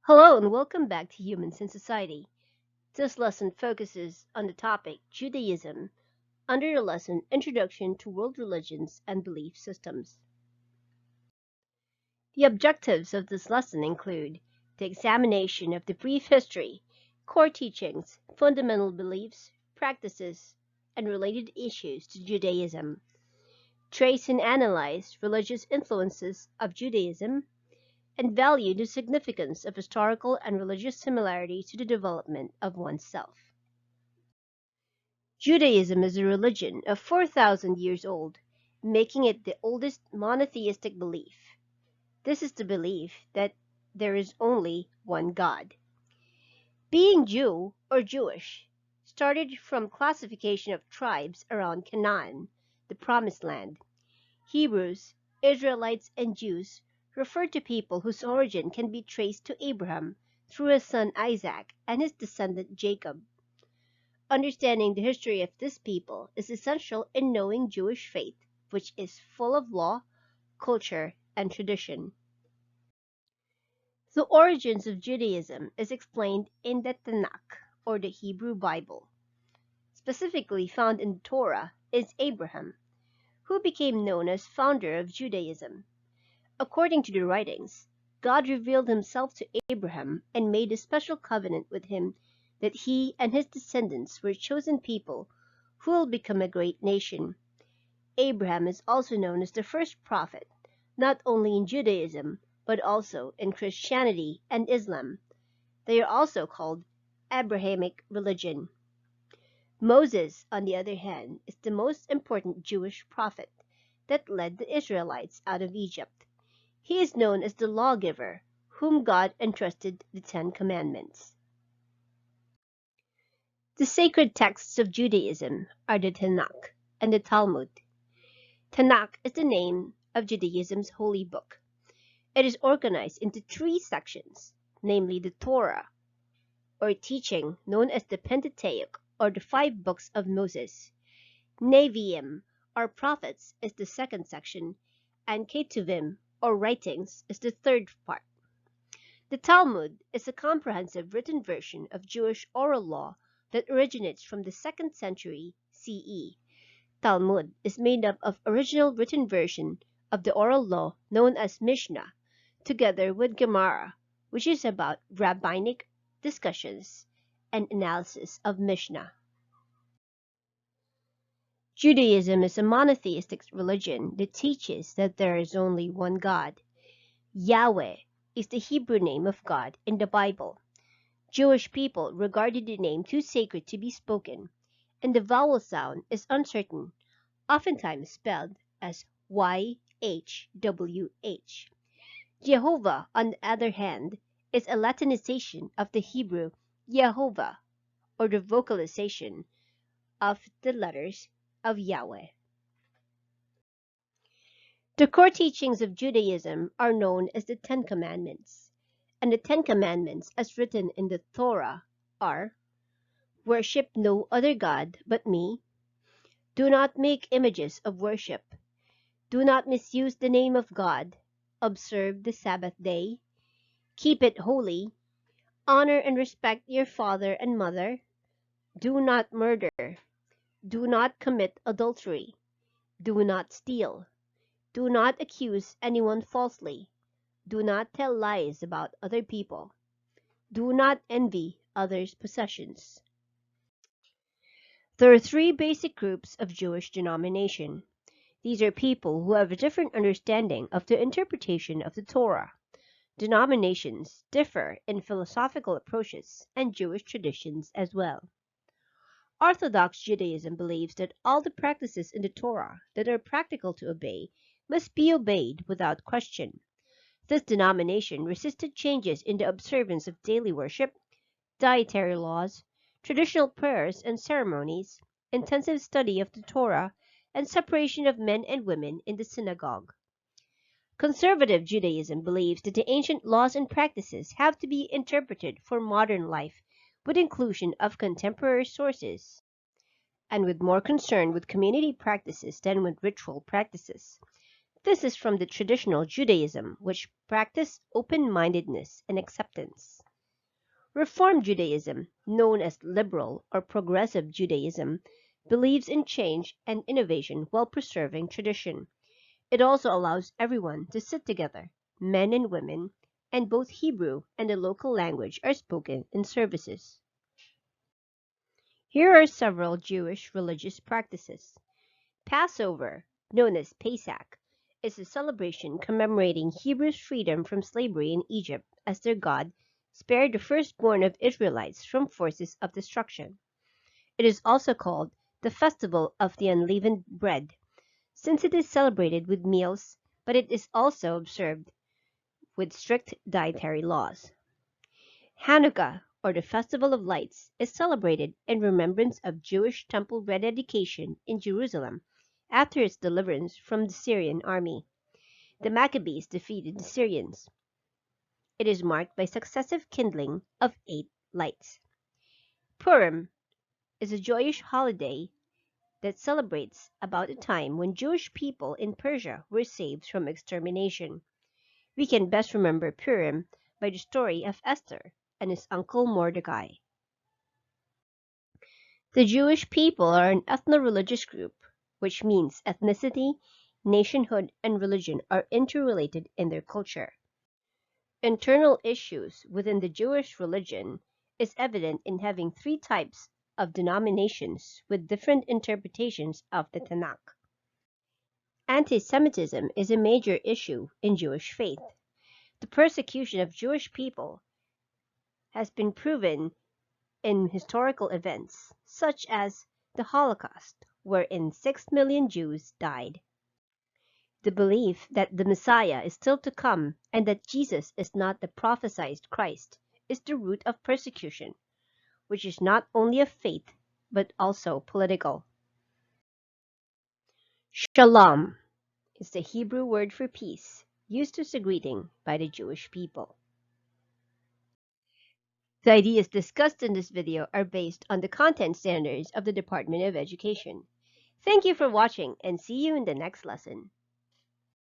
Hello and welcome back to Humans in Society. This lesson focuses on the topic Judaism under the lesson Introduction to World Religions and Belief Systems. The objectives of this lesson include the examination of the brief history, core teachings, fundamental beliefs, practices, and related issues to Judaism, trace and analyze religious influences of Judaism, and value the significance of historical and religious similarities to the development of oneself. Judaism is a religion of 4,000 years old, making it the oldest monotheistic belief. This is the belief that there is only one God. Being Jew or Jewish started from classification of tribes around Canaan, the Promised Land. Hebrews, Israelites, and Jews refer to people whose origin can be traced to Abraham through his son Isaac and his descendant Jacob. Understanding the history of this people is essential in knowing Jewish faith, which is full of law, culture, and tradition. The origins of Judaism is explained in the Tanakh, or the Hebrew Bible. Specifically found in the Torah is Abraham, who became known as founder of Judaism. According to the writings, God revealed himself to Abraham and made a special covenant with him that he and his descendants were chosen people who will become a great nation. Abraham is also known as the first prophet, not only in Judaism, but also in Christianity and Islam. They are also called Abrahamic religion. Moses, on the other hand, is the most important Jewish prophet that led the Israelites out of Egypt. He is known as the lawgiver, whom God entrusted the Ten Commandments. The sacred texts of Judaism are the Tanakh and the Talmud. Tanakh is the name of Judaism's holy book. It is organized into three sections, namely the Torah, or teaching known as the Pentateuch, or the 5 books of Moses. Nevi'im, or prophets, is the second section, and Ketuvim, or writings, is the third part. The Talmud is a comprehensive written version of Jewish oral law that originates from the 2nd century CE. Talmud is made up of original written version of the oral law known as Mishnah, together with Gemara, which is about rabbinic discussions and analysis of Mishnah. Judaism is a monotheistic religion that teaches that there is only one God. Yahweh is the Hebrew name of God in the Bible. Jewish people regarded the name too sacred to be spoken, and the vowel sound is uncertain, oftentimes spelled as YHWH. Jehovah, on the other hand, is a Latinization of the Hebrew Yehovah, or the vocalization of the letters of Yahweh. The core teachings of Judaism are known as the Ten Commandments, and the Ten Commandments as written in the Torah are: worship no other God but me, do not make images of worship, do not misuse the name of God, observe the Sabbath day, keep it holy, honor and respect your father and mother, do not murder, do not commit adultery, do not steal, do not accuse anyone falsely, do not tell lies about other people, do not envy others' possessions. There are 3 basic groups of Jewish denomination. These are people who have a different understanding of the interpretation of the Torah. Denominations differ in philosophical approaches and Jewish traditions as well. Orthodox Judaism believes that all the practices in the Torah that are practical to obey must be obeyed without question. This denomination resisted changes in the observance of daily worship, dietary laws, traditional prayers and ceremonies, intensive study of the Torah, and separation of men and women in the synagogue. Conservative Judaism believes that the ancient laws and practices have to be interpreted for modern life with inclusion of contemporary sources, and with more concern with community practices than with ritual practices. This is from the traditional Judaism, which practiced open-mindedness and acceptance. Reform Judaism, known as liberal or progressive Judaism, believes in change and innovation while preserving tradition. It also allows everyone to sit together, men and women, and both Hebrew and the local language are spoken in services. Here are several Jewish religious practices. Passover, known as Pesach, is a celebration commemorating Hebrews' freedom from slavery in Egypt as their God spared the firstborn of Israelites from forces of destruction. It is also called the Festival of the Unleavened Bread, since it is celebrated with meals, but it is also observed with strict dietary laws. Hanukkah, or the Festival of Lights, is celebrated in remembrance of Jewish temple rededication in Jerusalem after its deliverance from the Syrian army. The Maccabees defeated the Syrians. It is marked by successive kindling of 8 lights. Purim is a joyous holiday that celebrates about a time when Jewish people in Persia were saved from extermination. We can best remember Purim by the story of Esther and his uncle Mordecai. The Jewish people are an ethno-religious group, which means ethnicity, nationhood, and religion are interrelated in their culture. Internal issues within the Jewish religion is evident in having 3 types of denominations with different interpretations of the Tanakh. Anti-Semitism is a major issue in Jewish faith. The persecution of Jewish people has been proven in historical events, such as the Holocaust, wherein 6 million Jews died. The belief that the Messiah is still to come and that Jesus is not the prophesied Christ is the root of persecution, which is not only of faith but also political. Shalom is the Hebrew word for peace, used as a greeting by the Jewish people. The ideas discussed in this video are based on the content standards of the Department of Education. Thank you for watching and see you in the next lesson.